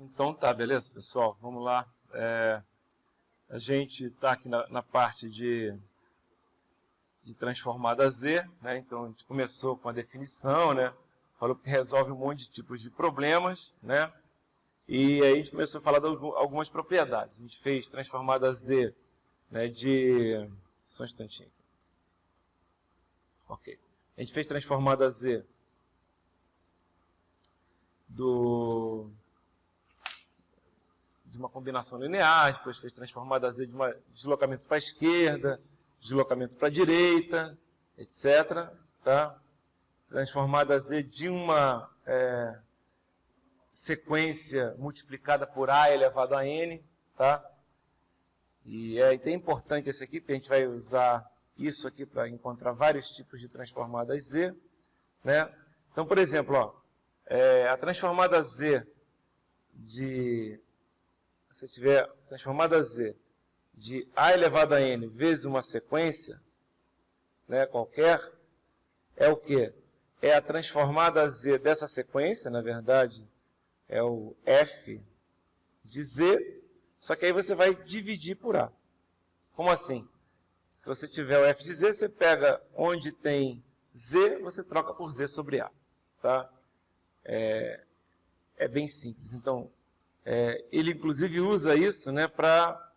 Então tá, beleza, pessoal? Vamos lá. A gente está aqui na parte de transformada Z, né? Então a gente começou com a definição, né? Falou que resolve um monte de tipos de problemas, né? E aí a gente começou a falar de algumas propriedades. A gente fez transformada Z, né, de... Só um instantinho aqui. Ok. A gente fez transformada Z de uma combinação linear, depois fez transformada Z de um deslocamento para a esquerda, deslocamento para a direita, etc. Tá? Transformada Z de uma sequência multiplicada por A elevado a N. Tá? E é importante esse aqui, porque a gente vai usar isso aqui para encontrar vários tipos de transformadas Z. Né? Então, por exemplo, ó, a transformada Z se tiver transformada Z de A elevado a N vezes uma sequência, né, qualquer, é o quê? É a transformada Z dessa sequência, na verdade, é o F de Z, só que aí você vai dividir por A. Como assim? Se você tiver o F de Z, você pega onde tem Z, você troca por Z sobre A. Tá? É bem simples. Então, ele inclusive usa isso, né, para,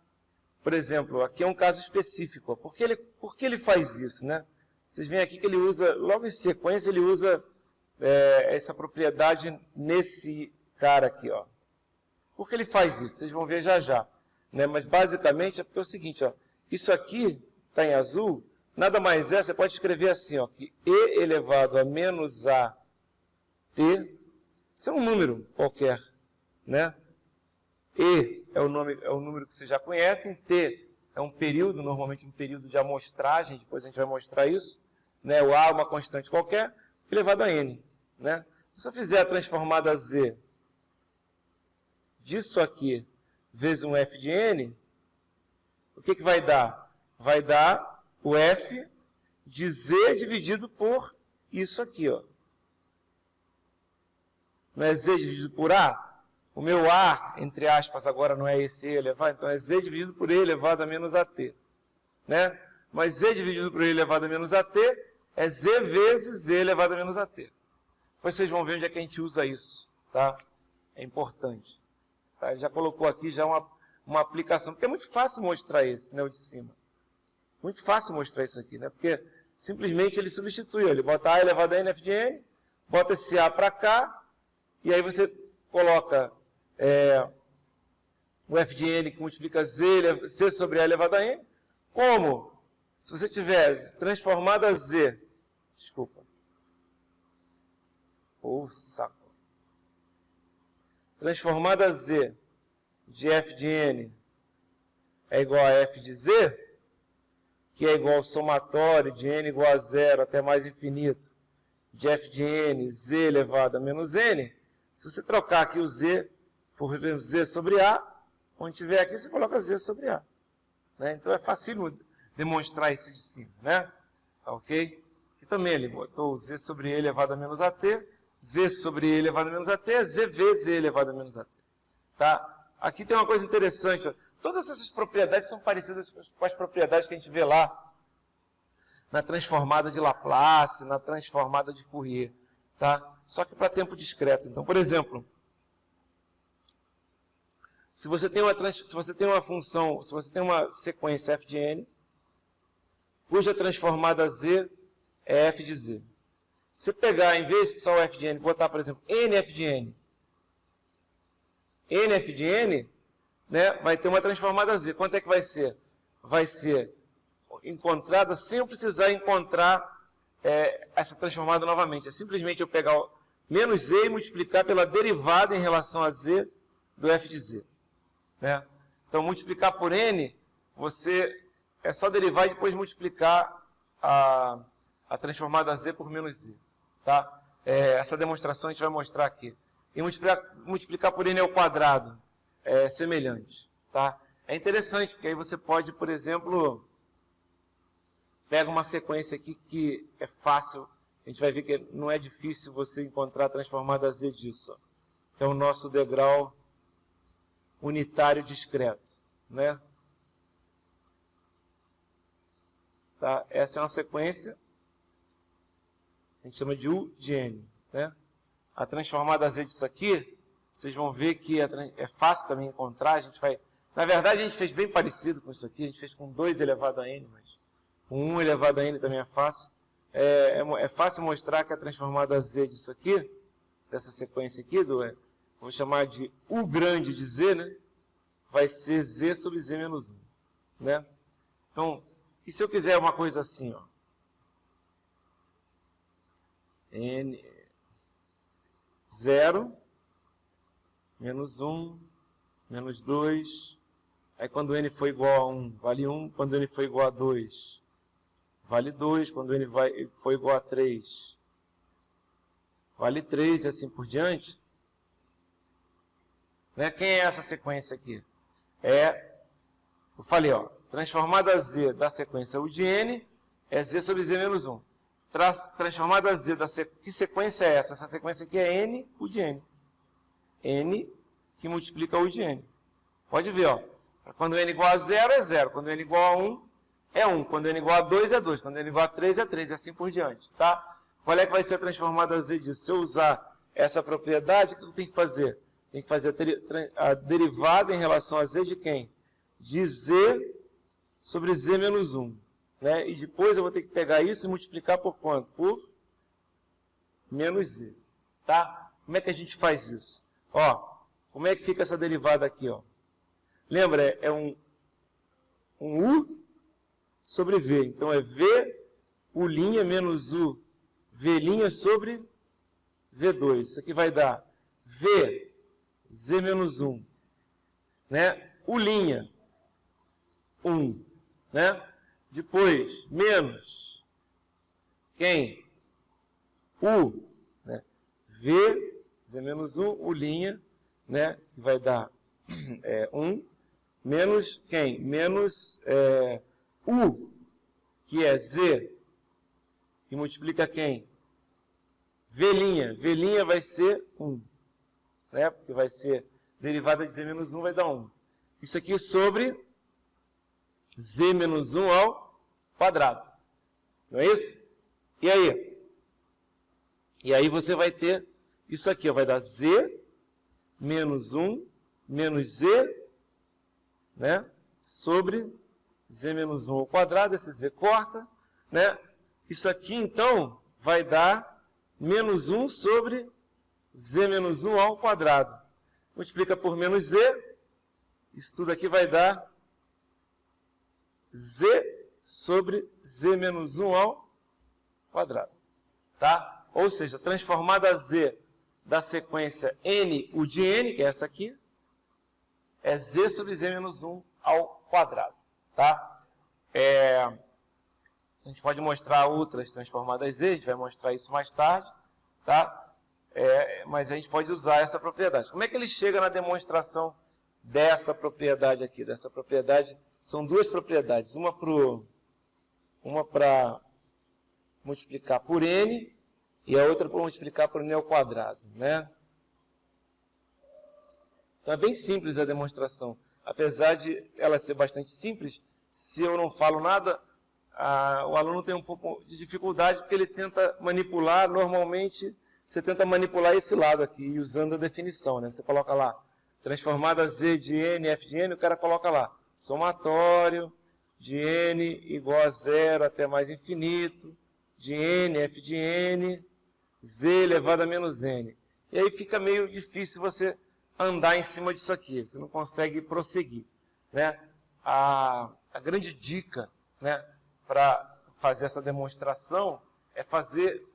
por exemplo, aqui é um caso específico. Por que ele faz isso? Né? Vocês veem aqui que ele usa, logo em sequência, ele usa essa propriedade nesse cara aqui. Ó. Por que ele faz isso? Vocês vão ver já já. Né? Mas basicamente é porque é o seguinte, ó, isso aqui está em azul, nada mais é, você pode escrever assim, ó, que E elevado a menos AT, isso é um número qualquer, né? E é o número que vocês já conhecem, T é um período, normalmente um período de amostragem, depois a gente vai mostrar isso, né? O A é uma constante qualquer, elevado a N, né? Se eu fizer a transformada Z disso aqui, vezes um F de N, o que vai dar? Vai dar o F de Z dividido por isso aqui, ó. Não é Z dividido por A? O meu A, entre aspas, agora não é esse E elevado, então é Z dividido por E elevado a menos AT. Né? Mas Z dividido por E elevado a menos AT é Z vezes Z elevado a menos AT. Depois vocês vão ver onde é que a gente usa isso. Tá? É importante. Tá? Ele já colocou aqui já uma aplicação, porque é muito fácil mostrar esse, né, o de cima. Muito fácil mostrar isso aqui, né? Porque simplesmente ele substitui. Ele bota A elevado a N, F de N, bota esse A para cá, e aí você coloca o F de N que multiplica C sobre A elevado a N. Como? Se você tivesse transformada Z, desculpa. Saco. Transformada Z de F de N é igual a F de Z, que é igual ao somatório de N igual a 0 até mais infinito, de F de N, Z elevado a menos N. Se você trocar aqui o Z por Z sobre A, onde tiver aqui, você coloca Z sobre A. Né? Então é fácil demonstrar isso de cima. Né? Ok? Aqui também ele botou o Z sobre E elevado a menos AT, Z sobre E elevado a menos AT, Z vezes E elevado a menos AT. Tá? Aqui tem uma coisa interessante. Ó. Todas essas propriedades são parecidas com as propriedades que a gente vê lá na transformada de Laplace, na transformada de Fourier. Tá? Só que para tempo discreto. Então, por exemplo, se você tem uma função, se você tem uma sequência f de n, cuja transformada z é f de z. Se pegar, em vez de só o f de n, botar, por exemplo, nf de n, nf de n, né, vai ter uma transformada z. Quanto é que vai ser? Vai ser encontrada sem eu precisar encontrar essa transformada novamente. É simplesmente eu pegar o menos z e multiplicar pela derivada em relação a z do f de z. Né? Então, multiplicar por n, é só derivar e depois multiplicar a transformada z por menos z. Tá? Essa demonstração a gente vai mostrar aqui. E multiplicar por n ao quadrado é semelhante. Tá? É interessante, porque aí você pode, por exemplo, pega uma sequência aqui que é fácil, a gente vai ver que não é difícil você encontrar a transformada z disso. Ó, que é o nosso degrau unitário discreto, né? Tá? Essa é uma sequência, a gente chama de U de N, né? A transformada Z disso aqui, vocês vão ver que é fácil também encontrar, a gente vai... Na verdade, a gente fez bem parecido com isso aqui, a gente fez com 2 elevado a N, mas com 1 elevado a N também é fácil. É fácil mostrar que a transformada Z disso aqui, dessa sequência aqui, vou chamar de U grande de Z, né? Vai ser Z sobre Z menos 1, né? Então, e se eu quiser uma coisa assim, ó? N, 0, menos 1, menos 2, aí quando N for igual a 1, vale 1, quando N for igual a 2, vale 2, quando N for igual a 3, vale 3 e assim por diante. Né? Quem é essa sequência aqui? Eu falei, ó, transformada Z da sequência U de N é Z sobre Z menos 1. Transformada Z da sequência, que sequência é essa? Essa sequência aqui é N, U de N. N que multiplica U de N. Pode ver, ó. Quando N igual a 0 é 0, quando N igual a 1 é 1, quando N igual a 2 é 2, quando N igual a 3 é 3 e assim por diante, tá? Qual é que vai ser a transformada Z disso? Se eu usar essa propriedade, o que eu tenho que fazer? Tem que fazer a derivada em relação a Z de quem? De Z sobre Z menos 1. Né? E depois eu vou ter que pegar isso e multiplicar por quanto? Por menos Z. Tá? Como é que a gente faz isso? Ó, como é que fica essa derivada aqui? Ó? Lembra, é um U sobre V. Então é V, U' menos U, V' sobre V2. Isso aqui vai dar V, Z menos 1. Né? U', 1. Né? Depois, menos, quem? U, né? V, Z menos 1, U', né? Que vai dar 1, menos quem? Menos U, que é Z, que multiplica quem? V', V' vai ser 1, né? Porque vai ser derivada de Z menos 1, vai dar 1. Isso aqui sobre Z menos 1 ao quadrado. Não é isso? E aí? E aí você vai ter isso aqui, ó, vai dar Z menos 1 menos Z, né, sobre Z menos 1 ao quadrado, esse Z corta, né? Isso aqui, então, vai dar menos 1 sobre Z menos 1 ao quadrado. Multiplica por menos Z, isso tudo aqui vai dar Z sobre Z menos 1 ao quadrado. Tá? Ou seja, transformada Z da sequência N, U de N, que é essa aqui, é Z sobre Z menos 1 ao quadrado. Tá? A gente pode mostrar outras transformadas Z, a gente vai mostrar isso mais tarde. Tá? Mas a gente pode usar essa propriedade. Como é que ele chega na demonstração dessa propriedade aqui? Dessa propriedade, são duas propriedades. Uma para multiplicar por N e a outra para multiplicar por N ao quadrado, né? Então é bem simples a demonstração. Apesar de ela ser bastante simples, se eu não falo nada, o aluno tem um pouco de dificuldade porque ele tenta manipular, normalmente você tenta manipular esse lado aqui, usando a definição, né? Você coloca lá, transformada Z de N, F de N, o cara coloca lá, somatório de N igual a 0 até mais infinito, de N, F de N, Z elevado a menos N. E aí fica meio difícil você andar em cima disso aqui, você não consegue prosseguir. Né? A grande dica, né, para fazer essa demonstração é fazer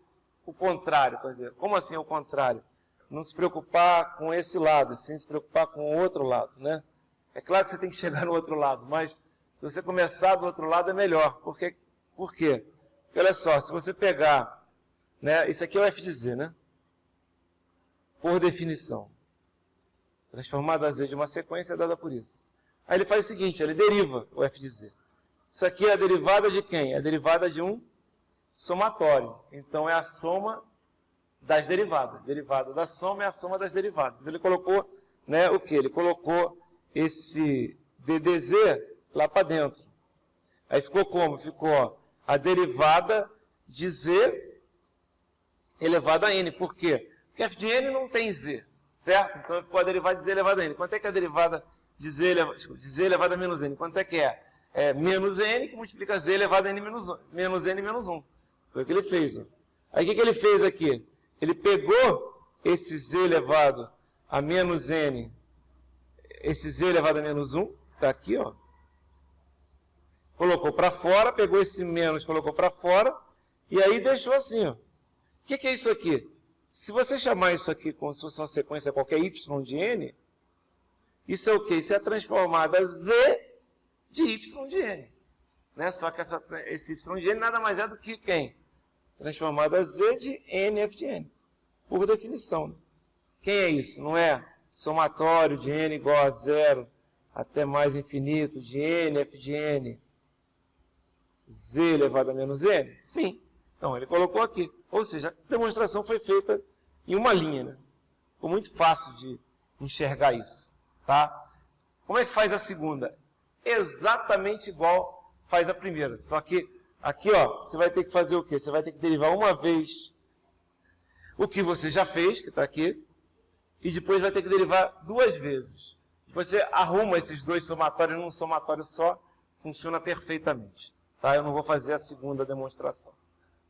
o contrário. Quer dizer, como assim o contrário? Não se preocupar com esse lado, sem se preocupar com o outro lado. Né? É claro que você tem que chegar no outro lado, mas se você começar do outro lado é melhor. Por quê? Porque, olha só, se você pegar, né, isso aqui é o F de Z, né? Por definição. Transformada Z de uma sequência é dada por isso. Aí ele faz o seguinte, ele deriva o F de Z. Isso aqui é a derivada de quem? É a derivada de um somatório. Então é a soma das derivadas. Derivada da soma é a soma das derivadas. Então ele colocou, né, o que? Ele colocou esse DDZ lá para dentro. Aí ficou como? Ficou a derivada de Z elevado a N. Por quê? Porque f de N não tem Z, certo? Então ficou a derivada de Z elevado a N. Quanto é que é a derivada de Z elevado a menos N? Quanto é que é? É menos N que multiplica Z elevado a N menos N menos 1. Foi o que ele fez. Ó. Aí o que ele fez aqui? Ele pegou esse Z elevado a menos N, esse Z elevado a menos 1, que está aqui, ó, colocou para fora, pegou esse menos, colocou para fora, e aí deixou assim. Ó. O que é isso aqui? Se você chamar isso aqui como se fosse uma sequência qualquer y de n, isso é o quê? Isso é a transformada z de y de n. Né? Só que esse y de n nada mais é do que quem? Transformada z de n f de n. Por definição. Né? Quem é isso? Não é somatório de n igual a zero até mais infinito de n f de n z elevado a menos n? Sim. Então, ele colocou aqui. Ou seja, a demonstração foi feita em uma linha. Né? Ficou muito fácil de enxergar isso. Tá? Como é que faz a segunda? Exatamente igual faz a primeira. Só que aqui, ó, você vai ter que fazer o quê? Você vai ter que derivar uma vez o que você já fez, que está aqui, e depois vai ter que derivar duas vezes. Você arruma esses dois somatórios num somatório só, funciona perfeitamente. Tá? Eu não vou fazer a segunda demonstração.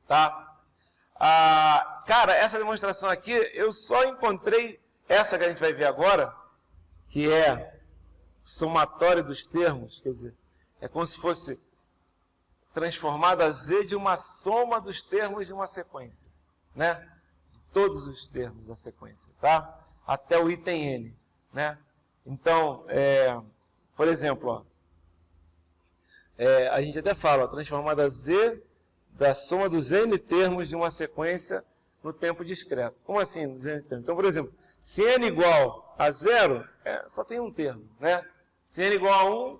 Tá? Cara, essa demonstração aqui, eu só encontrei essa que a gente vai ver agora, que é somatório dos termos, quer dizer, é como se fosse transformada a z de uma soma dos termos de uma sequência, né? De todos os termos da sequência, tá? Até o item n, né? Então, por exemplo, ó, a gente até fala, ó, transformada a z da soma dos n termos de uma sequência no tempo discreto. Como assim? Então, por exemplo, se n igual a 0, só tem um termo, né? Se n igual a 1,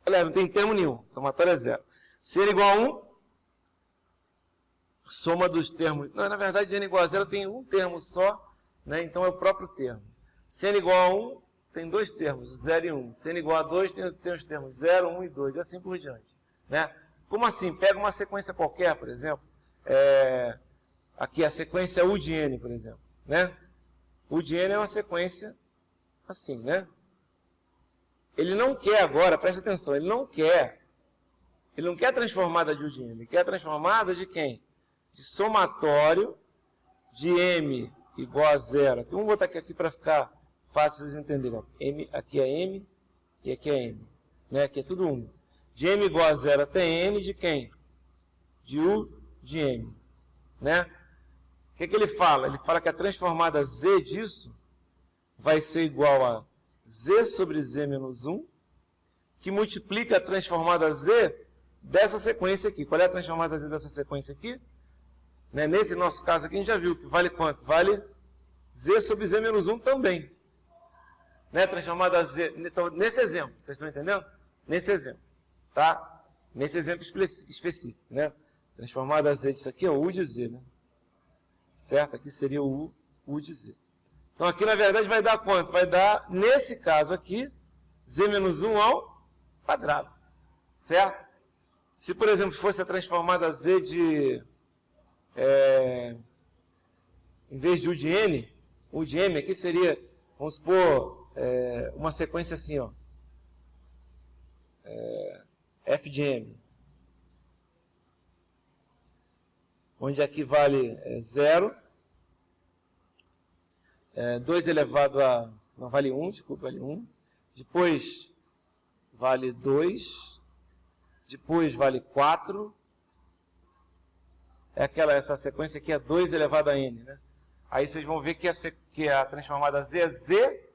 não tem termo nenhum, somatório é 0. Se n igual a 1, soma dos termos... Não, na verdade, n igual a 0 tem um termo só, né? Então é o próprio termo. Se n igual a 1, tem dois termos, 0 e 1. Se n igual a 2, tem os termos 0, 1 e 2, e assim por diante, né? Como assim? Pega uma sequência qualquer, por exemplo. Aqui a sequência U de N, por exemplo. Né? U de N é uma sequência assim, né? Ele não quer agora, presta atenção, ele não quer a transformada de U de N, ele quer a transformada de quem? De somatório de M igual a 0. Aqui, vamos botar aqui para ficar fácil vocês entenderem. Aqui é M e aqui é M. Né? Aqui é tudo 1. De M igual a 0 até N de quem? De U de M. Né? O que ele fala? Ele fala que a transformada Z disso vai ser igual a Z sobre Z menos 1, que multiplica a transformada Z dessa sequência aqui. Qual é a transformada Z dessa sequência aqui? Né? Nesse nosso caso aqui, a gente já viu que vale quanto? Vale Z sobre Z menos 1 também. Né? Transformada Z... Então, nesse exemplo, vocês estão entendendo? Nesse exemplo. Tá? Nesse exemplo específico, né? Transformada Z disso aqui é o U de Z, né? Certo? Aqui seria o U de Z. Então aqui na verdade vai dar quanto? Vai dar, nesse caso aqui, Z menos 1 ao quadrado. Certo? Se por exemplo fosse a transformada Z de... em vez de U de N, U de M aqui seria, vamos supor, uma sequência assim, ó. F de M, onde aqui vale 0, 2 elevado a, não vale 1, desculpa, vale 1, depois vale 2, depois vale 4, essa sequência aqui é 2 elevado a N, né? Aí vocês vão ver que a transformada Z é Z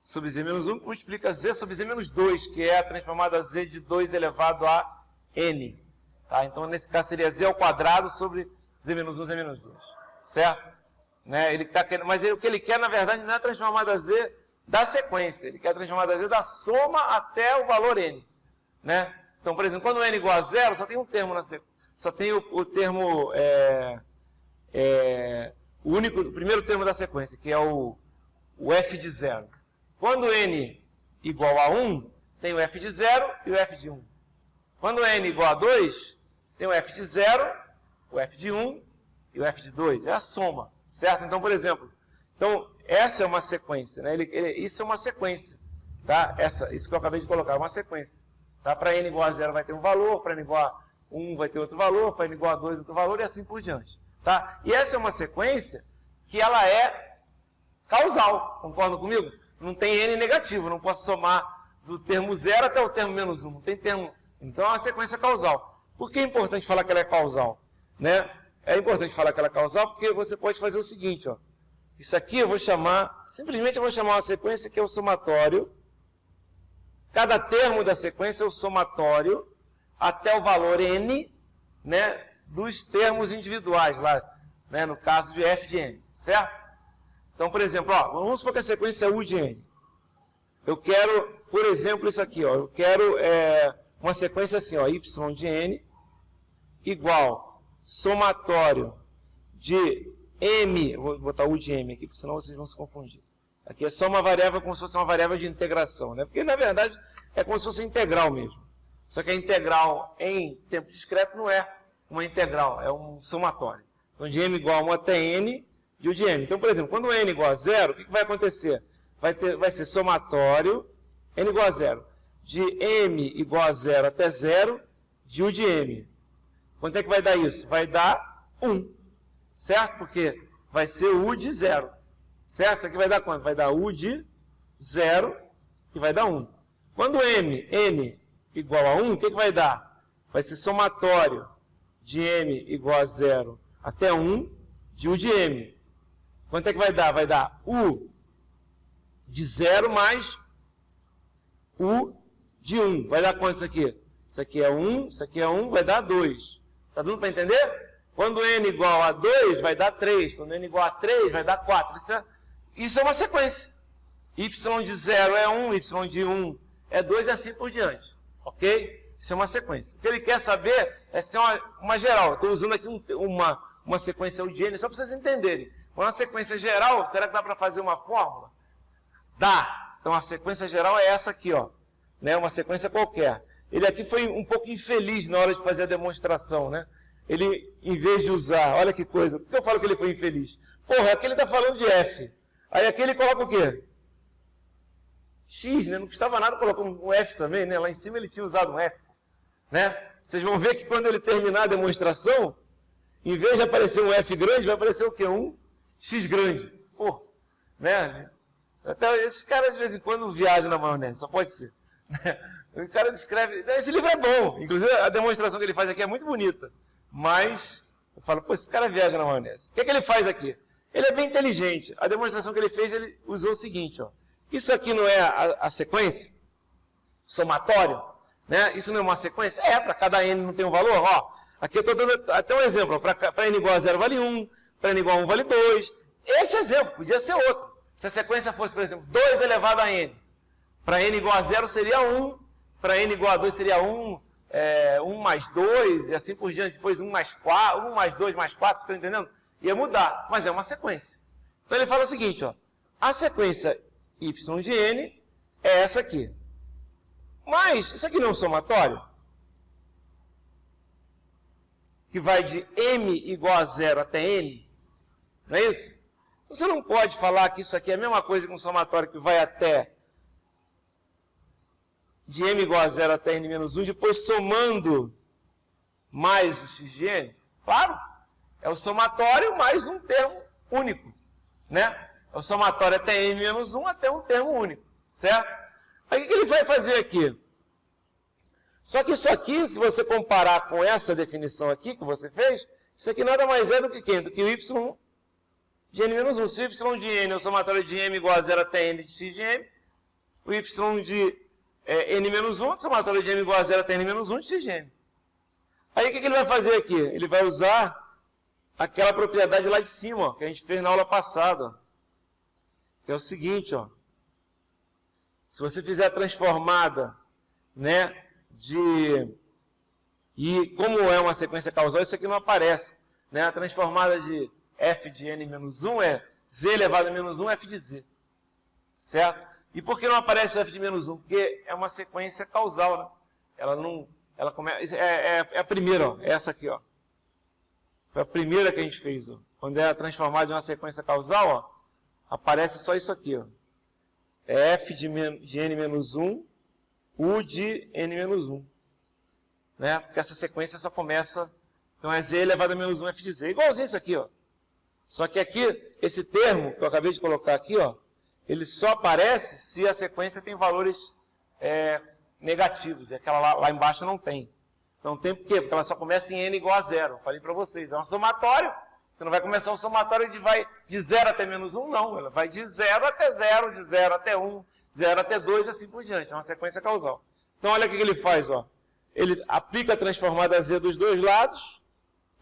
sobre Z menos 1, multiplica Z sobre Z menos 2, que é a transformada Z de 2 elevado a N. Tá? Então, nesse caso, seria Z ao quadrado sobre Z menos 1, Z menos 2. Certo? Né? Ele tá querendo, mas o que ele quer, na verdade, não é a transformada Z da sequência. Ele quer a transformada Z da soma até o valor N. Né? Então, por exemplo, quando N é igual a 0, só tem um termo na sequência. Só tem o termo... o primeiro termo da sequência, que é o F de 0. Quando n igual a 1, tem o f de 0 e o f de 1. Quando n igual a 2, tem o f de 0, o f de 1 e o f de 2. É a soma, certo? Então, por exemplo, essa é uma sequência, né? Isso é uma sequência, tá? Isso que eu acabei de colocar é uma sequência. Tá? Para n igual a 0 vai ter um valor, para n igual a 1 vai ter outro valor, para n igual a 2 outro valor e assim por diante. Tá? E essa é uma sequência que ela é causal, concordam comigo? Não tem n negativo, não posso somar do termo 0 até o termo menos 1, não tem termo. Então é uma sequência causal. Por que é importante falar que ela é causal? Né? É importante falar que ela é causal porque você pode fazer o seguinte, ó. Isso aqui eu vou chamar, simplesmente eu vou chamar uma sequência que é o somatório. Cada termo da sequência é o somatório até o valor n, né, dos termos individuais, lá, né, no caso de f de n, certo? Então, por exemplo, ó, vamos supor que a sequência é u de n. Eu quero, por exemplo, isso aqui, ó, eu quero uma sequência assim, ó, y de n igual somatório de m, vou botar u de m aqui, porque senão vocês vão se confundir. Aqui é só uma variável como se fosse uma variável de integração, né? Porque, na verdade, é como se fosse integral mesmo. Só que a integral em tempo discreto não é uma integral, é um somatório. Então, de m igual a 1 até n de u de m. Então, por exemplo, quando n igual a 0, o que vai acontecer? Vai ser somatório, n igual a 0, de m igual a 0 até 0 de u de m. Quanto é que vai dar isso? Vai dar 1, certo? Porque vai ser u de 0. Certo? Isso aqui vai dar quanto? Vai dar u de 0 e vai dar 1. Quando n igual a 1, o que vai dar? Vai ser somatório de m igual a 0 até 1 de u de m. Quanto é que vai dar? Vai dar u de 0 mais u de 1. Vai dar quanto isso aqui? Isso aqui é 1, isso aqui é 1, vai dar 2. Tá dando para entender? Quando n igual a 2, vai dar 3. Quando n igual a 3, vai dar 4. Isso é uma sequência. Y de 0 é 1, y de 1 é 2 e assim por diante. Ok? Isso é uma sequência. O que ele quer saber é se tem uma geral. Estou usando aqui uma sequência UDN só para vocês entenderem. Uma sequência geral, será que dá para fazer uma fórmula? Dá. Então a sequência geral é essa aqui, ó. Né? Uma sequência qualquer. Ele aqui foi um pouco infeliz na hora de fazer a demonstração, né? Ele, em vez de usar, olha que coisa, por que eu falo que ele foi infeliz? Porra, aqui ele está falando de F. Aí aqui ele coloca o quê? X, né? Não custava nada colocar um F também, né? Lá em cima ele tinha usado um F, né? Vocês vão ver que quando ele terminar a demonstração, em vez de aparecer um F grande, vai aparecer o quê? Um X grande. Pô, né? Até esses caras de vez em quando viajam na maionese, só pode ser. O cara descreve... Esse livro é bom, inclusive a demonstração que ele faz aqui é muito bonita. Mas, eu falo, pô, esse cara viaja na maionese. O que é que ele faz aqui? Ele é bem inteligente. A demonstração que ele fez, ele usou o seguinte, ó. Isso aqui não é a sequência? Somatório? Né? Isso não é uma sequência? É, para cada n não tem um valor, ó. Aqui eu estou dando até um exemplo. Para n igual a 0 vale 1, para n igual a 1 vale 2. Esse exemplo podia ser outro. Se a sequência fosse, por exemplo, 2 elevado a n. Para n igual a 0 seria 1, para n igual a 2 seria 1, 1 mais 2, e assim por diante. Depois 1 mais 4, 1 mais 2 mais 4, vocês estão entendendo? Ia mudar, mas é uma sequência. Então ele fala o seguinte, ó. A sequência y de n é essa aqui. Mas, isso aqui não é um somatório? Que vai de m igual a 0 até n? Não é isso? Você não pode falar que isso aqui é a mesma coisa que um somatório que vai até de m igual a 0 até n menos 1, depois somando mais o x de n? Claro, é o somatório mais um termo único, né? É o somatório até n menos 1 até um termo único, certo? Aí o que ele vai fazer aqui? Só que isso aqui, se você comparar com essa definição aqui que você fez, isso aqui nada mais é do que quem? Do que o y de n menos 1. Se o y de n é o somatório de m igual a 0 até n de x de m, o y de n menos 1 é o somatório de m igual a 0 até n menos 1 de x de m. Aí o que ele vai fazer aqui? Ele vai usar aquela propriedade lá de cima, ó, que a gente fez na aula passada, ó, que é o seguinte, ó. Se você fizer a transformada, né, e como é uma sequência causal, isso aqui não aparece, né? A transformada de f de n menos 1 é z elevado a menos 1 f de z, certo? E por que não aparece o f de menos 1? Porque é uma sequência causal, né? Ela começa, é a primeira, ó, é essa aqui, ó. Foi a primeira que a gente fez, ó. Quando é transformada em uma sequência causal, ó, aparece só isso aqui, ó. É f de n menos 1, u de n menos 1. Né? Porque essa sequência só começa, então é z elevado a menos 1 f de z. Igualzinho isso aqui, ó. Só que aqui, esse termo que eu acabei de colocar aqui, ó, ele só aparece se a sequência tem valores negativos, e aquela lá embaixo não tem. Não tem por quê? Porque ela só começa em n igual a 0. Falei para vocês, é um somatório. Você não vai começar um somatório que vai de 0 até menos 1, não. Ela vai de 0 até 0, de 0 até 1, 0 até 2 e assim por diante. É uma sequência causal. Então, olha o que ele faz, ó. Ele aplica a transformada z dos dois lados,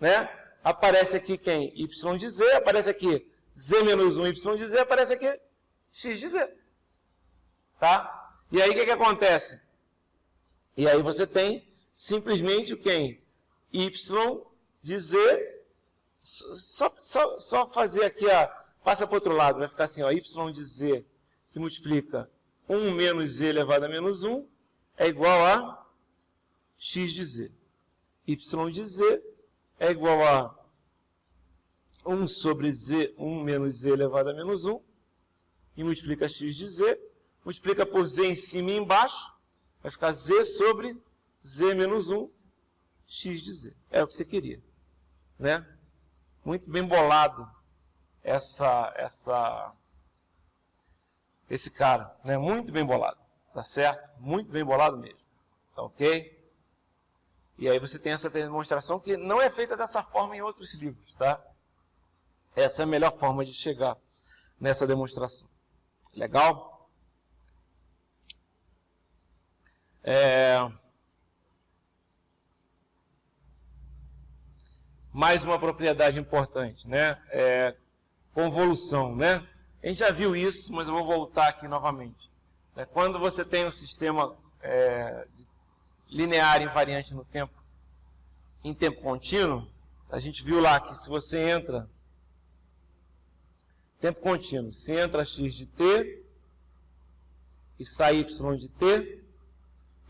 né? Aparece aqui quem? Y de z, aparece aqui z menos 1, y de z, aparece aqui x de z. Tá? E aí, o que acontece? E aí você tem simplesmente o quem? Y de z, só fazer aqui, passa para o outro lado, vai ficar assim, ó, y de z, que multiplica 1 menos z elevado a menos 1, é igual a x de z. Y de z é igual a 1 sobre z, 1 menos z elevado a menos 1, que multiplica x de z, multiplica por z em cima e embaixo, vai ficar z sobre z menos 1, x de z. É o que você queria, né? Muito bem bolado esse cara, né? Muito bem bolado, tá certo? Muito bem bolado mesmo, tá ok? E aí você tem essa demonstração que não é feita dessa forma em outros livros, tá? Essa é a melhor forma de chegar nessa demonstração. Legal? Mais uma propriedade importante, né? Convolução, né? A gente já viu isso, mas eu vou voltar aqui novamente. Quando você tem um sistema linear invariante no tempo, em tempo contínuo, a gente viu lá que se você entra, tempo contínuo, se entra x de t e sai y de t,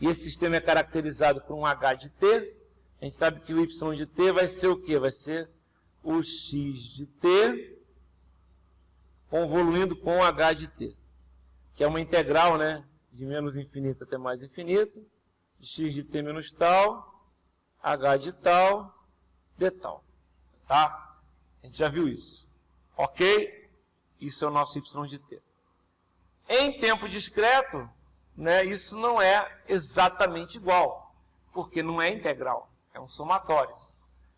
e esse sistema é caracterizado por um h de t, a gente sabe que o y de t vai ser o quê? Vai ser o x de t convoluindo com o h de t, que é uma integral, né, de menos infinito até mais infinito, de x de t menos tal, h de tal, d tal. Tá? A gente já viu isso. Ok? Isso é o nosso y de t. Em tempo discreto, né, isso não é exatamente igual, porque não é integral, é um somatório.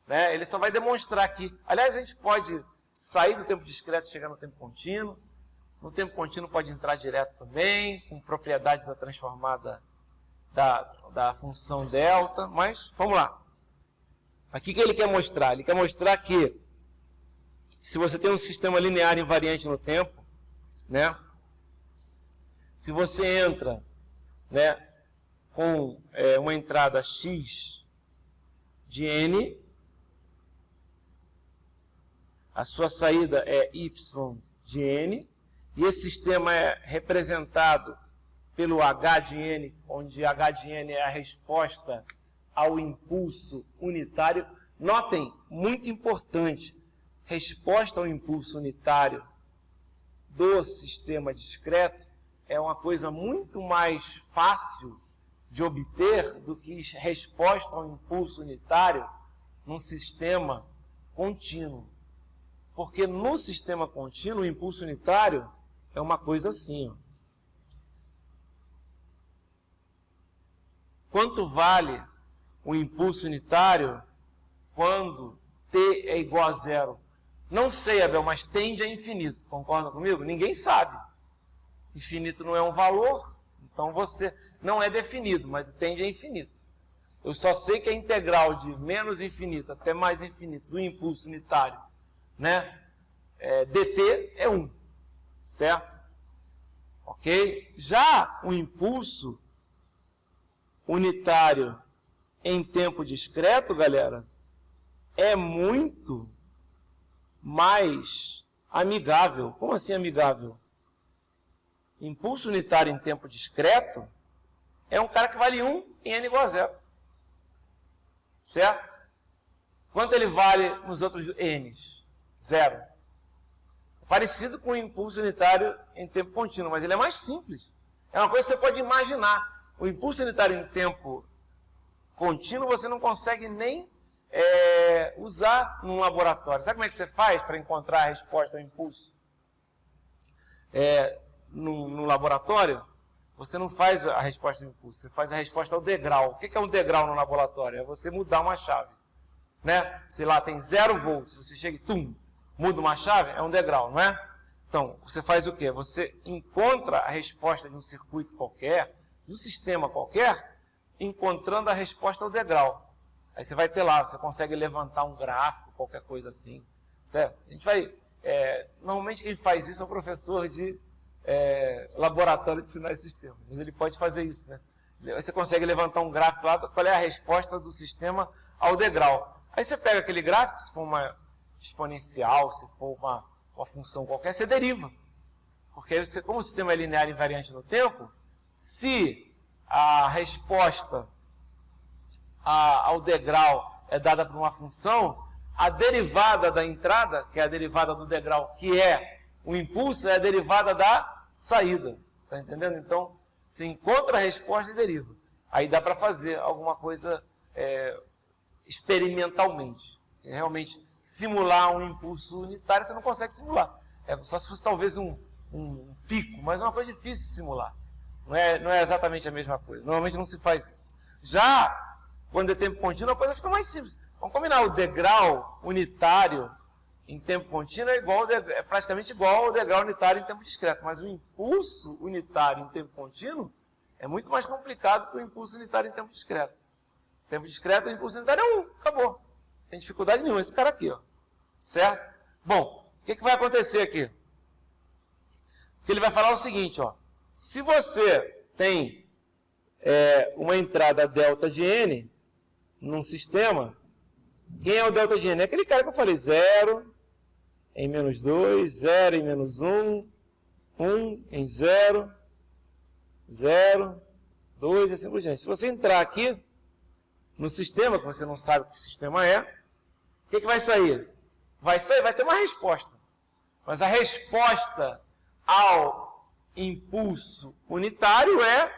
Né? Ele só vai demonstrar que, aliás, a gente pode sair do tempo discreto e chegar no tempo contínuo. No tempo contínuo pode entrar direto também, com propriedades da transformada da função delta, mas vamos lá. Aqui o que ele quer mostrar? Ele quer mostrar que se você tem um sistema linear invariante no tempo, né, se você entra, né, com uma entrada x de n, a sua saída é y de n, e esse sistema é representado pelo h de n, onde h de n é a resposta ao impulso unitário. Notem, muito importante, resposta ao impulso unitário do sistema discreto é uma coisa muito mais fácil de obter do que resposta ao impulso unitário num sistema contínuo. Porque no sistema contínuo, o impulso unitário é uma coisa assim, ó. Quanto vale o impulso unitário quando t é igual a zero? Não sei, Abel, mas tende a infinito. Concorda comigo? Ninguém sabe. Infinito não é um valor, então você não é definido, mas tende a infinito. Eu só sei que a integral de menos infinito até mais infinito do impulso unitário, né, dt é 1, certo? Ok? Já o impulso unitário em tempo discreto, galera, é muito mais amigável. Como assim amigável? impulso unitário em tempo discreto é um cara que vale 1 em n igual a 0. Certo? Quanto ele vale nos outros n's? 0. Parecido com o impulso unitário em tempo contínuo, mas ele é mais simples. É uma coisa que você pode imaginar. O impulso unitário em tempo contínuo você não consegue nem usar num laboratório. Sabe como é que você faz para encontrar a resposta ao impulso? No laboratório, você não faz a resposta ao impulso, você faz a resposta ao degrau. O que é um degrau no laboratório? É você mudar uma chave. Né? Sei lá, tem 0 volts, você chega e muda uma chave, é um degrau, não é? Então, você faz o quê? Você encontra a resposta de um circuito qualquer, de um sistema qualquer, encontrando a resposta ao degrau. Aí você vai ter lá, você consegue levantar um gráfico, qualquer coisa assim. Certo? A gente vai... normalmente quem faz isso é o professor de laboratório de sinais e sistemas. Mas ele pode fazer isso, né? Você consegue levantar um gráfico lá, qual é a resposta do sistema ao degrau. Aí você pega aquele gráfico, se for uma exponencial, se for uma função qualquer, você deriva. Porque você, como o sistema é linear invariante no tempo, se a resposta ao degrau é dada por uma função, a derivada da entrada, que é a derivada do degrau, que é o impulso, é a derivada da saída. Está entendendo? Então, você encontra a resposta e deriva. Aí dá para fazer alguma coisa experimentalmente. Realmente, simular um impulso unitário, você não consegue simular. Só se fosse talvez um pico, mas é uma coisa difícil de simular. Não é exatamente a mesma coisa. Normalmente não se faz isso. Já, quando é tempo contínuo, a coisa fica mais simples. Vamos combinar, o degrau unitário em tempo contínuo é praticamente igual ao degrau unitário em tempo discreto. Mas o impulso unitário em tempo contínuo é muito mais complicado que o impulso unitário em tempo discreto. Tempo discreto, o impulso unitário é 1, acabou. Não tem dificuldade nenhuma, esse cara aqui, ó. Certo? Bom, o que vai acontecer aqui? Porque ele vai falar o seguinte, ó. Se você tem uma entrada delta de n num sistema, quem é o delta de n? É aquele cara que eu falei, 0 em menos 2, 0 em menos 1, 1 em 0, 0, 2 e assim por diante. Se você entrar aqui no sistema, que você não sabe o que sistema é, o que vai sair? Vai ter uma resposta. Mas a resposta ao impulso unitário é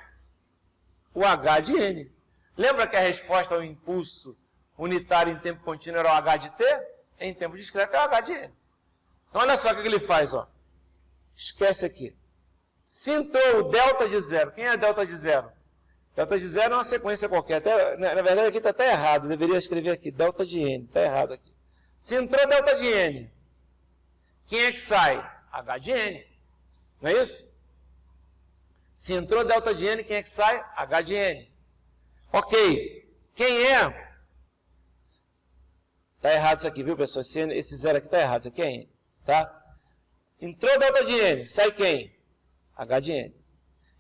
o H de n. Lembra que a resposta ao impulso unitário em tempo contínuo era o H de t? Em tempo discreto é o H de n. Então olha só o que ele faz, ó. Esquece aqui. Se entrou o delta de 0, quem é delta de 0? Delta de 0 é uma sequência qualquer. Na verdade aqui está até errado, eu deveria escrever aqui, delta de n, está errado aqui. Se entrou delta de n, quem é que sai? H de n. Não é isso? Se entrou delta de n, quem é que sai? H de n. Ok. Quem é? Está errado isso aqui, viu, pessoal? Esse 0 aqui está errado, isso aqui é n. Tá? Entrou delta de n, sai quem? H de n.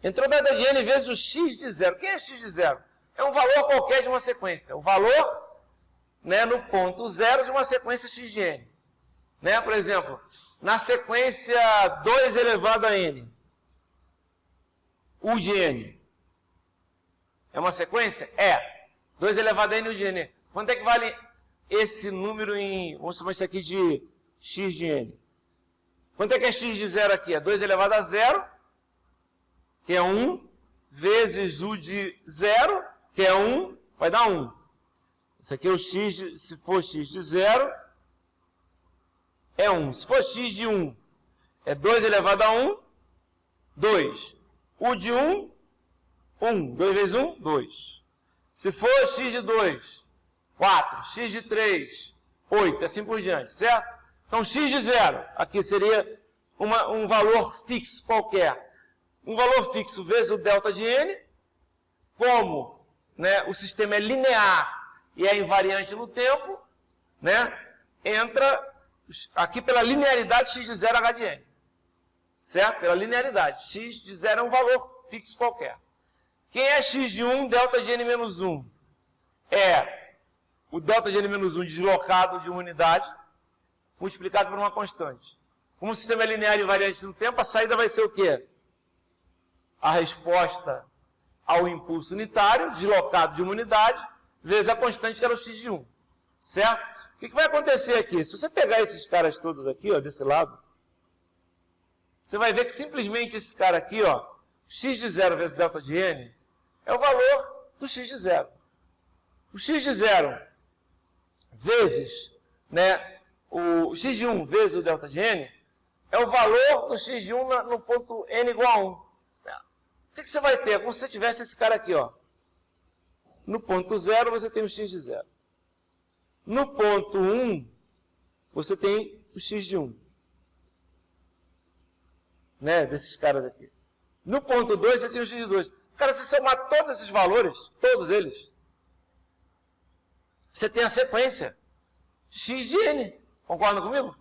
Entrou delta de n vezes o x de 0. Quem é x de 0? É um valor qualquer de uma sequência. O valor, né, no ponto 0 de uma sequência x de n. Né? Por exemplo, na sequência 2 elevado a n, u de n. É uma sequência? É. 2 elevado a n, u de n. Quanto é que vale esse número em... Vamos chamar isso aqui de x de n. Quanto é que é x de 0 aqui? É 2 elevado a 0, que é 1, vezes u de 0, que é 1, vai dar 1. Isso aqui é o x, se for x de 0, é 1. Se for x de 1, é 2 elevado a 1, 2. U de 1, 1. 2 vezes 1, 2. Se for x de 2, 4. X de 3, 8. Assim por diante, certo? Então, x de 0, aqui seria um valor fixo qualquer. Um valor fixo vezes o delta de n, como, né, o sistema é linear e é invariante no tempo, né, entra aqui pela linearidade x de 0 h de n. Certo? Pela linearidade. X de 0 é um valor fixo qualquer. Quem é x de 1, delta de n menos 1? É o delta de n menos 1 deslocado de uma unidade, multiplicado por uma constante. Como o sistema é linear e invariante no tempo, a saída vai ser o quê? a resposta ao impulso unitário, deslocado de uma unidade, vezes a constante que era o x de 1. Certo? O que vai acontecer aqui? Se você pegar esses caras todos aqui, ó, desse lado, você vai ver que simplesmente esse cara aqui, ó, x de 0 vezes delta de n, é o valor do x de 0. O x de 0 vezes, né, o x de 1 vezes o delta de n, é o valor do x de 1 no ponto n igual a 1. O que você vai ter? É como se você tivesse esse cara aqui, ó. No ponto 0 você tem o x de 0. No ponto 1, você tem o x de 1. Né, desses caras aqui. No ponto 2, você tem o x de 2. Cara, se somar todos esses valores, todos eles, você tem a sequência x de n. Concorda comigo?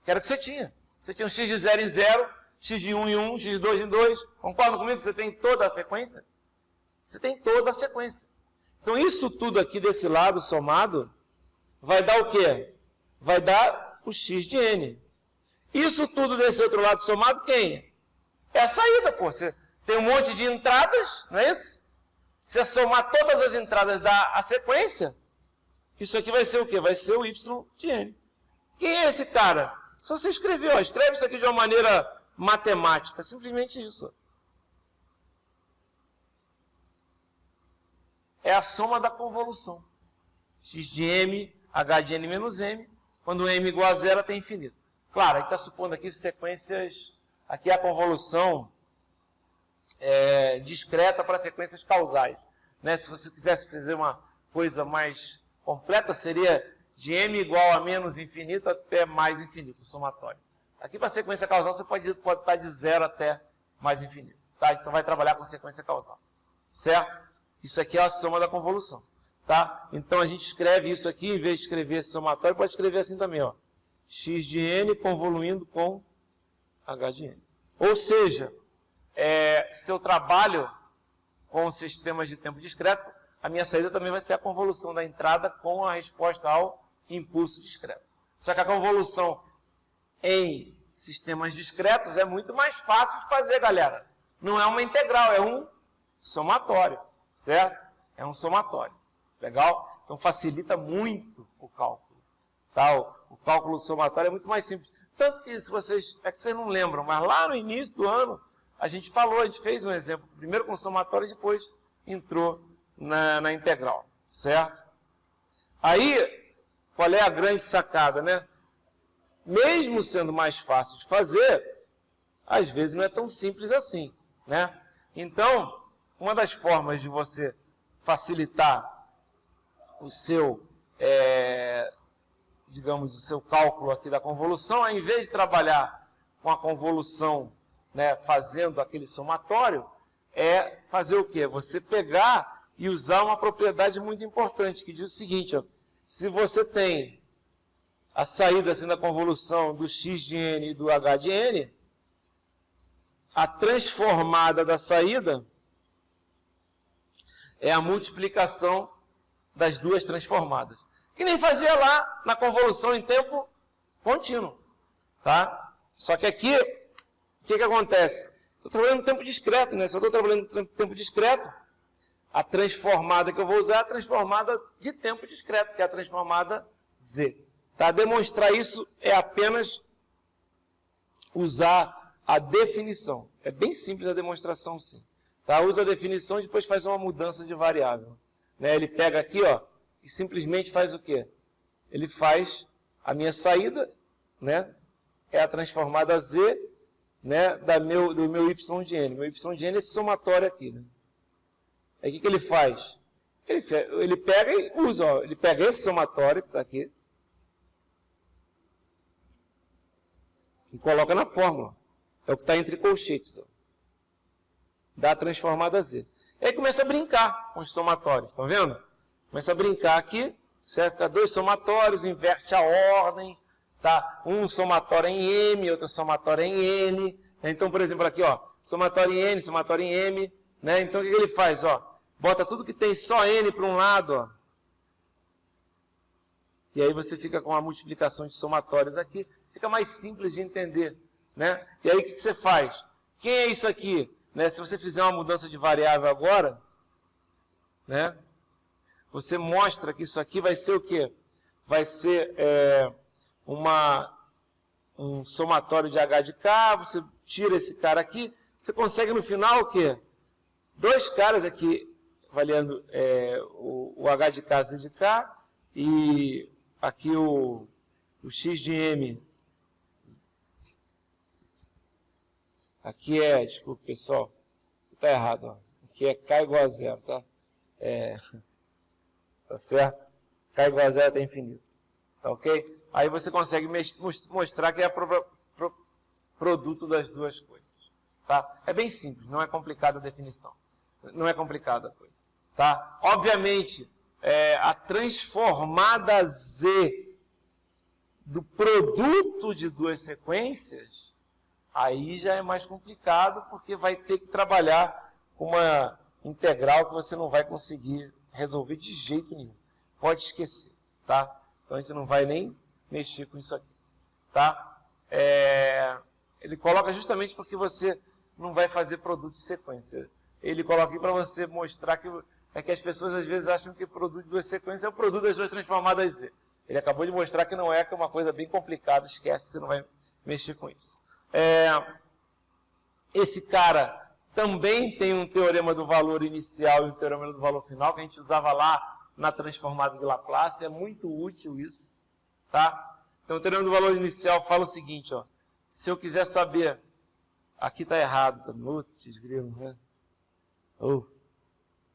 Que era o que você tinha. Você tinha um x de 0 em 0, x de 1 em 1, x de 2 em 2. Concorda comigo que você tem toda a sequência? Você tem toda a sequência. Então, isso tudo aqui desse lado somado vai dar o quê? Vai dar o x de n. Isso tudo desse outro lado somado, quem? É a saída, pô. Você tem um monte de entradas, não é isso? Se você somar todas as entradas, dá a sequência. Isso aqui vai ser o quê? Vai ser o y de n. Quem é esse cara? Só você escreveu, ó. Escreve isso aqui de uma maneira matemática. Simplesmente isso. É a soma da convolução. X de m, h de n menos m. Quando m igual a 0, até infinito. Claro, a gente está supondo aqui sequências... Aqui é a convolução discreta para sequências causais. Né? Se você quisesse fazer uma coisa mais completa, seria de m igual a menos infinito até mais infinito, somatório. Aqui para sequência causal, você pode estar de 0 até mais infinito. Tá? A gente só vai trabalhar com sequência causal. Certo? Isso aqui é a soma da convolução. Tá? Então a gente escreve isso aqui, em vez de escrever esse somatório, pode escrever assim também. Ó. X de n convoluindo com h de n. Ou seja, se eu trabalho com sistemas de tempo discreto, a minha saída também vai ser a convolução da entrada com a resposta ao impulso discreto. Só que a convolução em sistemas discretos é muito mais fácil de fazer, galera. Não é uma integral, é um somatório, certo? É um somatório. Legal? Então facilita muito o cálculo. Tá? O cálculo somatório é muito mais simples. Tanto que, se vocês, é que vocês não lembram, mas lá no início do ano, a gente falou, a gente fez um exemplo, primeiro com somatório e depois entrou na integral, certo? Aí, qual é a grande sacada, né? Mesmo sendo mais fácil de fazer, às vezes não é tão simples assim, né? Então, uma das formas de você facilitar o seu... digamos, o seu cálculo aqui da convolução, ao invés de trabalhar com a convolução, né, fazendo aquele somatório, é fazer o quê? Você pegar e usar uma propriedade muito importante, que diz o seguinte, ó, se você tem a saída assim, da convolução do x de n e do h de n, a transformada da saída é a multiplicação das duas transformadas. Que nem fazia lá na convolução em tempo contínuo. Tá? Só que aqui, o que acontece? Estou trabalhando em tempo discreto, né? Se eu estou trabalhando em tempo discreto, a transformada que eu vou usar é a transformada de tempo discreto, que é a transformada z. Tá? Demonstrar isso é apenas usar a definição. É bem simples a demonstração, sim. Tá? Usa a definição e depois faz uma mudança de variável. Né? Ele pega aqui, ó, e simplesmente faz o quê? Ele faz a minha saída, né? É a transformada z, né? Do meu y de n. Meu y de n é esse somatório aqui, né? Aí o que ele faz? Ele pega e usa, ó, ele pega esse somatório que está aqui e coloca na fórmula. É o que está entre colchetes, ó. Dá a transformada z. E aí começa a brincar com os somatórios, estão vendo? Começa a brincar aqui, certo? Fica dois somatórios, inverte a ordem, tá? Um somatório em m, outro somatório em n. Então, por exemplo, aqui, ó, somatório em n, somatório em m, né? Então, o que ele faz, ó? Bota tudo que tem só n para um lado, ó. E aí você fica com a multiplicação de somatórios aqui, fica mais simples de entender, né? E aí o que você faz? Quem é isso aqui? né, se você fizer uma mudança de variável agora, né, você mostra que isso aqui vai ser o quê? Vai ser um somatório de H de K, você tira esse cara aqui, você consegue no final o quê? Dois caras aqui valendo o H de K, Z de K, e aqui o X de M. Aqui desculpa pessoal, está errado, ó. Aqui é K igual a zero, tá? Tá certo? K igual a zero até infinito. Tá ok? Aí você consegue mostrar que é produto das duas coisas. Tá? É bem simples, não é complicada a definição. Não é complicada a coisa. Tá? Obviamente, a transformada Z do produto de duas sequências, aí já é mais complicado, porque vai ter que trabalhar com uma integral que você não vai conseguir resolver de jeito nenhum. Pode esquecer, tá? Então a gente não vai nem mexer com isso aqui, tá? Ele coloca justamente porque você não vai fazer produto de sequência. Ele coloca aqui para você mostrar que as pessoas às vezes acham que produto de duas sequências é o produto das duas transformadas Z. Ele acabou de mostrar que não é, que é uma coisa bem complicada, esquece, você não vai mexer com isso. Esse cara também tem um teorema do valor inicial e um teorema do valor final, que a gente usava lá na transformada de Laplace, é muito útil isso, tá? Então o teorema do valor inicial fala o seguinte, ó, se eu quiser saber, aqui está errado, tá? Putz, grilo, né?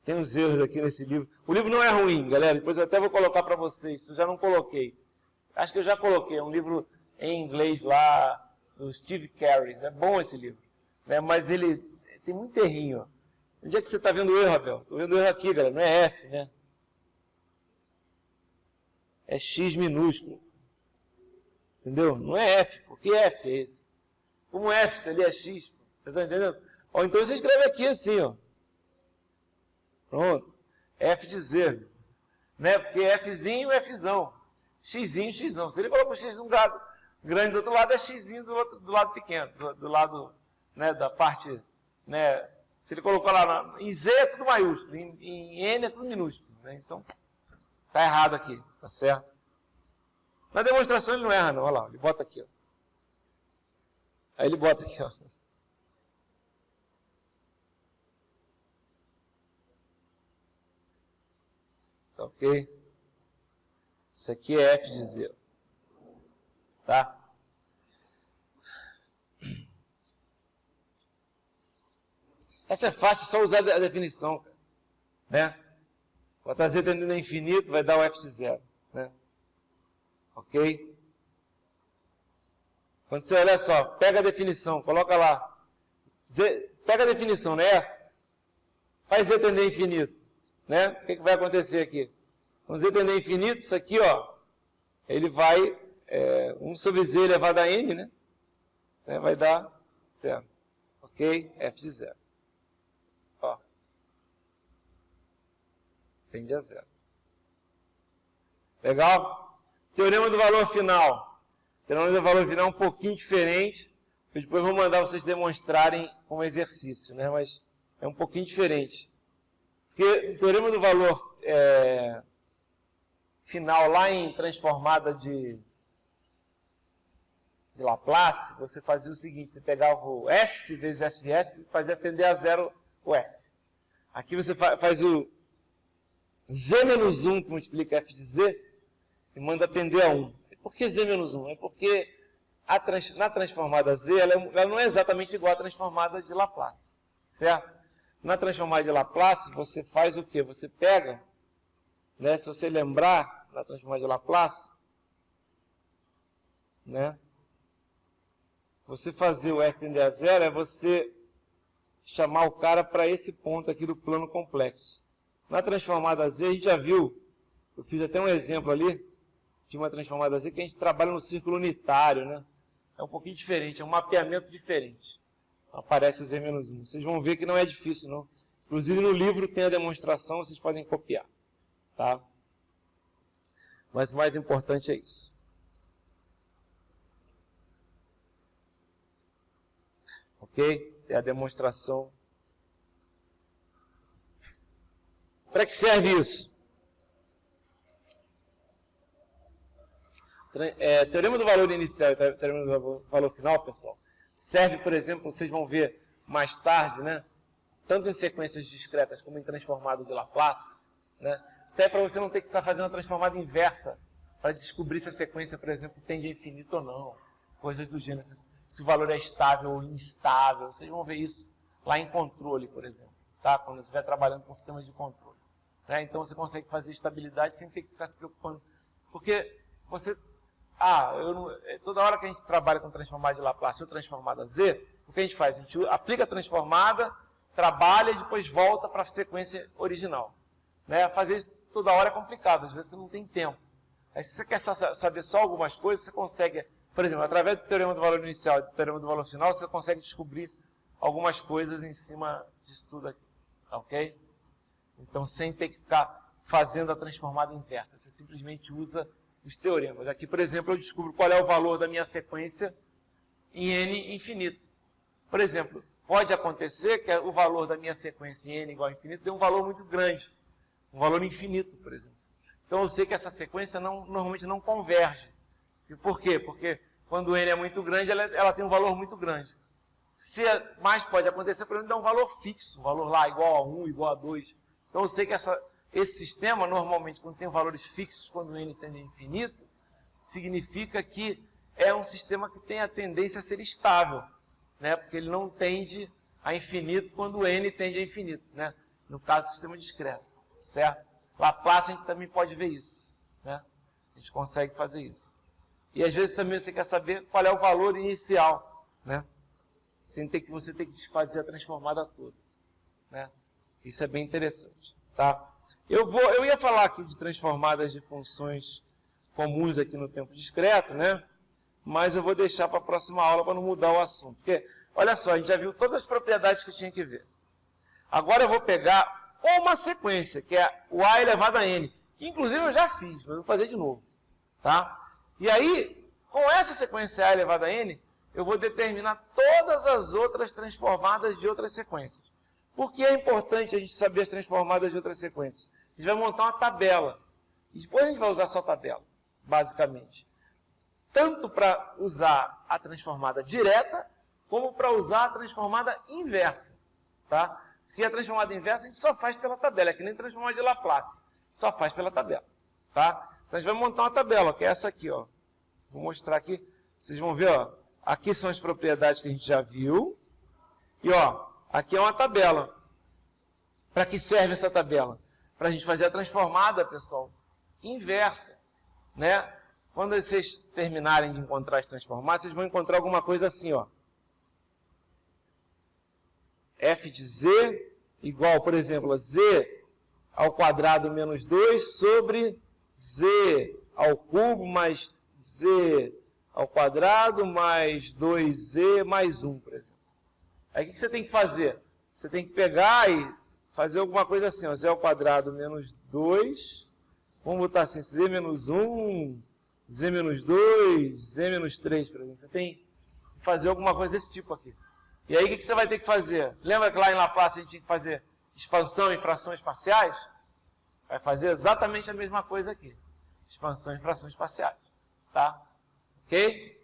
Tem uns erros aqui nesse livro. O livro não é ruim, galera, depois eu até vou colocar para vocês, isso eu já não coloquei. Acho que eu já coloquei, é um livro em inglês lá, do Steve Carey, é bom esse livro, né? Mas ele tem muito errinho, ó. Onde é que você está vendo o erro, Abel? Estou vendo o erro aqui, galera, não é F, né? É X minúsculo. Entendeu? Não é F, pô. Que F é esse? Como F, se ali é X, pô. Você está entendendo? Ó, então você escreve aqui assim, ó. Pronto. F de Z. Né? Porque Fzinho é Fzão. Xzinho, Xzão. Se ele coloca o X um grande do outro lado, é Xzinho do lado pequeno. Do lado, né, da parte, né? Se ele colocou lá, em Z é tudo maiúsculo, em N é tudo minúsculo. Né? Então, tá errado aqui, tá certo? Na demonstração ele não erra não, olha lá, ele bota aqui, ó. Aí ele bota aqui, ó. Tá ok? Isso aqui é F de Z. Tá? Essa é fácil, é só usar a definição, né? Botar Z tendendo a infinito vai dar o F de zero, né? Ok? Quando você olha só, pega a definição, coloca lá. Pega a definição, não é essa? Faz Z tender a infinito, né? O que vai acontecer aqui? Quando Z tender a infinito, isso aqui, ó, ele vai, 1 sobre Z elevado a N, né? Vai dar zero. Ok? F de zero. Ó. Tende a zero. Legal? Teorema do valor final. Teorema do valor final é um pouquinho diferente. Eu depois vou mandar vocês demonstrarem como exercício, né? Mas é um pouquinho diferente. Porque o teorema do valor final, lá em transformada de Laplace, você fazia o seguinte, você pegava o S vezes F de S e fazia tender a zero o S. Aqui você faz o Z menos 1 que multiplica F de Z e manda tender a 1. Por que Z menos 1? É porque na transformada Z, ela não é exatamente igual à transformada de Laplace, certo? Na transformada de Laplace, você faz o quê? Você pega, né, se você lembrar da transformada de Laplace, né, você fazer o S tender a zero é você chamar o cara para esse ponto aqui do plano complexo. Na transformada Z, a gente já viu, eu fiz até um exemplo ali, de uma transformada Z, que a gente trabalha no círculo unitário, né? É um pouquinho diferente, é um mapeamento diferente. Aparece o Z menos 1. Vocês vão ver que não é difícil, não. Inclusive no livro tem a demonstração, vocês podem copiar. Tá? Mas o mais importante é isso. Ok? É a demonstração Para que serve isso? Teorema do valor inicial e teorema do valor final, pessoal, serve, por exemplo, vocês vão ver mais tarde, né? Tanto em sequências discretas como em transformado de Laplace, né? Serve para você não ter que ficar fazendo a transformada inversa para descobrir se a sequência, por exemplo, tende a infinito ou não. Coisas do gênero, se o valor é estável ou instável. Vocês vão ver isso lá em controle, por exemplo, tá? Quando estiver trabalhando com sistemas de controle. Né? Então você consegue fazer estabilidade sem ter que ficar se preocupando. Porque você... toda hora que a gente trabalha com transformada de Laplace ou transformada Z, o que a gente faz? A gente aplica a transformada, trabalha e depois volta para a sequência original. Né? Fazer isso toda hora é complicado, às vezes você não tem tempo. Aí, se você quer saber só algumas coisas, você consegue, por exemplo, através do teorema do valor inicial e do teorema do valor final, você consegue descobrir algumas coisas em cima disso tudo aqui. Ok? Então, sem ter que ficar fazendo a transformada inversa, você simplesmente usa os teoremas. Aqui, por exemplo, eu descubro qual é o valor da minha sequência em n infinito. Por exemplo, pode acontecer que o valor da minha sequência em n igual a infinito dê um valor muito grande, um valor infinito, por exemplo. Então eu sei que essa sequência normalmente não converge. E por quê? Porque quando n é muito grande, ela tem um valor muito grande. Se mais pode acontecer, por exemplo, dá um valor fixo, um valor lá igual a 1, igual a 2. Então eu sei que esse sistema, normalmente, quando tem valores fixos, quando n tende a infinito, significa que é um sistema que tem a tendência a ser estável, né? Porque ele não tende a infinito quando n tende a infinito, né? No caso do sistema discreto, certo? Laplace a gente também pode ver isso, né? A gente consegue fazer isso. E às vezes também você quer saber qual é o valor inicial, né? Sem ter que você ter que fazer a transformada toda, né? Isso é bem interessante, tá? Eu ia falar aqui de transformadas de funções comuns aqui no tempo discreto, né? Mas eu vou deixar para a próxima aula para não mudar o assunto. Porque, olha só, a gente já viu todas as propriedades que eu tinha que ver. Agora eu vou pegar uma sequência, que é o a elevado a n, que inclusive eu já fiz, mas eu vou fazer de novo, tá? E aí, com essa sequência a elevado a n, eu vou determinar todas as outras transformadas de outras sequências. Por que é importante a gente saber as transformadas de outras sequências? A gente vai montar uma tabela. E depois a gente vai usar só tabela, basicamente. Tanto para usar a transformada direta, como para usar a transformada inversa. Tá? Porque a transformada inversa a gente só faz pela tabela, é que nem transformada de Laplace. Só faz pela tabela. Tá? Então a gente vai montar uma tabela, que é essa aqui. Ó. Vou mostrar aqui. Vocês vão ver, ó, aqui são as propriedades que a gente já viu. E ó, aqui é uma tabela. Para que serve essa tabela? Para a gente fazer a transformada, pessoal, inversa. Né? Quando vocês terminarem de encontrar as transformadas, vocês vão encontrar alguma coisa assim, ó. F de z igual, por exemplo, a z ao quadrado menos 2 sobre z ao cubo mais z ao quadrado mais 2z mais 1, por exemplo. Aí o que você tem que fazer? Você tem que pegar e fazer alguma coisa assim, ó, z ao quadrado menos 2, vamos botar assim, z menos 1, z menos 2, z menos 3, por exemplo. Você tem que fazer alguma coisa desse tipo aqui. E aí o que você vai ter que fazer? Lembra que lá em Laplace a gente tinha que fazer expansão em frações parciais? Vai fazer exatamente a mesma coisa aqui. Expansão em frações parciais. Tá? Ok?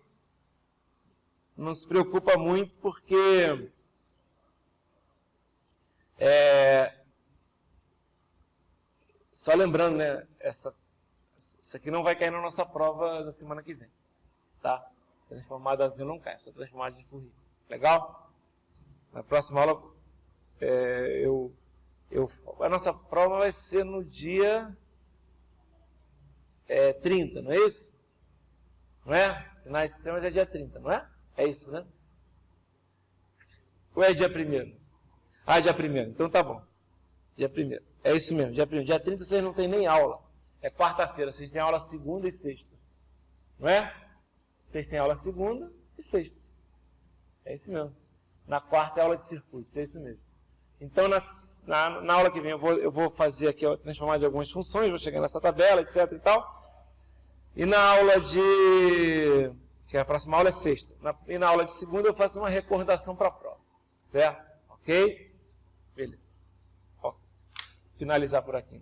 Não se preocupa muito porque só lembrando, né? Isso aqui não vai cair na nossa prova da semana que vem. Tá? Transformada Z não cai, só transformada de Fourier. Legal? Na próxima aula, a nossa prova vai ser no dia 30, não é isso? Não é? Sinais e sistemas é dia 30, não é? É isso, né? Ou é dia 1º? Ah, dia 1º, então tá bom. Dia 1º, é isso mesmo, dia 1º. Dia 30 vocês não tem nem aula. É quarta-feira, vocês têm aula segunda e sexta. Não é? Vocês têm aula segunda e sexta. É isso mesmo. Na quarta é aula de circuitos, é isso mesmo. Então, na aula que vem, eu vou fazer aqui, transformar de algumas funções, vou chegar nessa tabela, etc e tal. E na aula que a próxima aula é sexta. E na aula de segunda eu faço uma recordação para a prova. Certo? Ok? Beleza. finalizar por aqui.